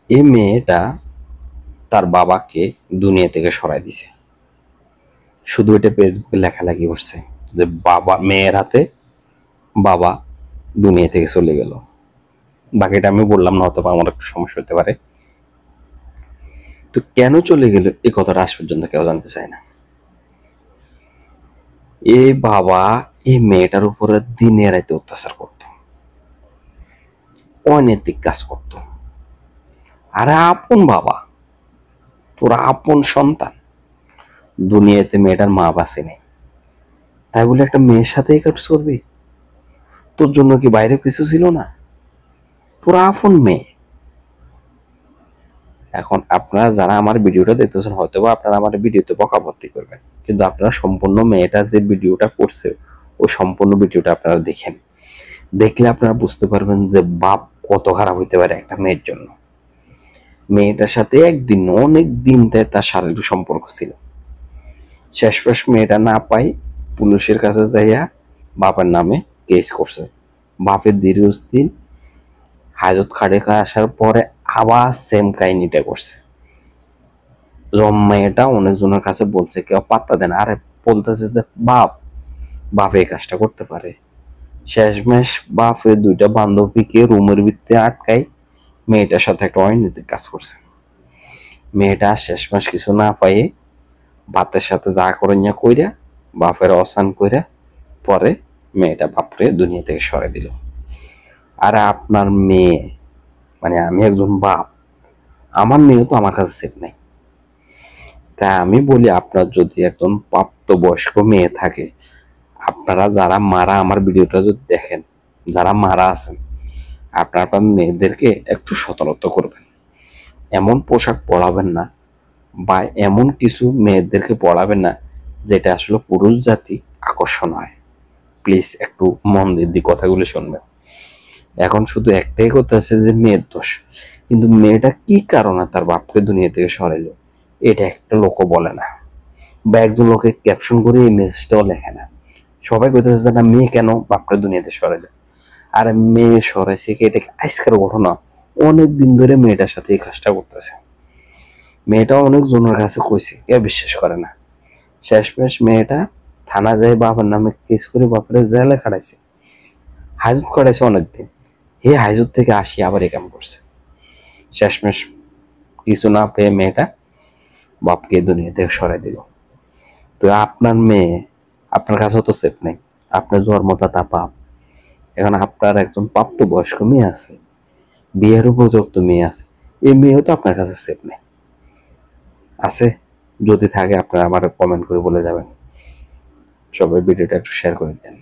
এই মেয়েটা তার বাবাকে দুনিয়া থেকে সরাই দিছে। শুধু এটা ফেসবুকে লেখালেখি করছে যে বাবা মেয়ের হাতে বাবা দুনিয়া থেকে চলে গেল। বাকিটা আমি বললাম না, হয়তো আমার একটু সমস্যা হতে পারে। তো কেন চলে গেল এই কথাটা আজ পর্যন্ত কেউ জানতে চায় না। এই বাবা এই মেয়েটার উপরে দিনে রাতে অত্যাচার করত, অনৈতিক কাজ করত। আরে আপন বাবা, তোরা আপন সন্তান, দুনিয়াতে মেয়েটার মা বাঁচে নেই, তাই বলে একটা মেয়ের সাথেই কাজ করবি? তোর জন্য কি বাইরে কিছু ছিল না? তোরা আপন মেয়ে। এখন আপনারা যারা আমার ভিডিওটা দেখতেছেন, হয়তো বা আপনারা আমার ভিডিওতে বকাবর্তি করবেন, কিন্তু আপনারা সম্পূর্ণ মেয়েটা যে ভিডিওটা করছে ওই সম্পূর্ণ ভিডিওটা আপনারা দেখেন। দেখলে আপনারা বুঝতে পারবেন যে বাপ কত খারাপ হইতে পারে একটা মেয়ের জন্য। মেয়েটার সাথে একদিন অনেক দিন তার শারীরিক সম্পর্ক ছিল। শেষমেশ মেয়েটা না পাই পুলিশের কাছে যাইয়া বাপের নামে কেস করছে। বাপের দীর্ঘদিন হাজত খাটে আসার পরে আবার সেম কাহিনীটা করছে। মেয়েটা অনেকজনের কাছে বলছে, কেউ পাত্তা দেন। আরে বলতেছে যে বাপ এই কাজটা করতে পারে। শেষমেশ বাপের দুইটা বান্ধবীকে রুমের ভিতরে আটকাই মেয়েটার সাথে একটা অনৈতিক কাজ করছে। মেয়েটা শেষমেশ কিছু না পাইয়ে বাতের সাথে যা করে নিয়ে কইরা বাপের অসান কইরা পরে মেয়েটা বাপরে দুনিয়া থেকে সরে দিল। আর আপনার মেয়ে, মানে আমি একজন বাপ, আমার মেয়ে তো আমার কাছে সেফ নাই। তাই আমি বলি, আপনার যদি একজন প্রাপ্তবয়স্ক মেয়ে থাকে, আপনারা যারা মারা আমার ভিডিওটা যদি দেখেন, যারা মারা আছেন, আপনার আপনার মেয়েদেরকে একটু সতর্ক করবেন। এমন পোশাক পরাবেন না বা এমন কিছু মেয়েদেরকে পরাবেন না যেটা আসলে পুরুষ জাতি আকর্ষণ হয়। প্লিজ একটু মন দিয়ে কথাগুলো শুনবেন। এখন শুধু একটাই কথা আছে যে মেয়ের দোষ, কিন্তু মেয়েটা কি কারণে তার বাপকে দুনিয়া থেকে সরাইলো এটা একটা লোকও বলে না, বা একজন লোকে ক্যাপশন করে এই মেসেজটাও লেখে না। সবাই কইতেছে যে না মেয়ে কেন বাপকে দুনিয়াতে সরাইলো। আর মেয়ে সরাইছে কি এটা আজকের ঘটনা? অনেক দিন ধরে মেয়েটার সাথে এই কাজটা করতেছে। মেয়েটা অনেক জনের কাছে কইছে, কেউ বিশ্বাস করে না। শেষমেশ মেয়েটা থানা যায় বাবার নামে কেস করে বাপরে জেলে খাটাইছে, হাজত খাটাইছে অনেকদিন। হে হাজত থেকে আসি আবার এই কাম করছে। শেষমেশ কিছু না পেয়ে মেয়েটা বাপকে দুনিয়া থেকে সরাই দিল। তো আপনার মেয়ে আপনার কাছেও তো সেফ নেই, আপনার জন্মদাতা পাপ। এখন আপনার একজন প্রাপ্তবয়স্ক মেয়ে আছে, বিয়ের উপযুক্ত মেয়ে আছে, এই মেয়েও তো আপনার কাছে সেফ নেই। আছে? যদি থাকে আপনারা আমার কমেন্ট করে বলে যাবেন। সবাই ভিডিওটা একটু শেয়ার করে দেন।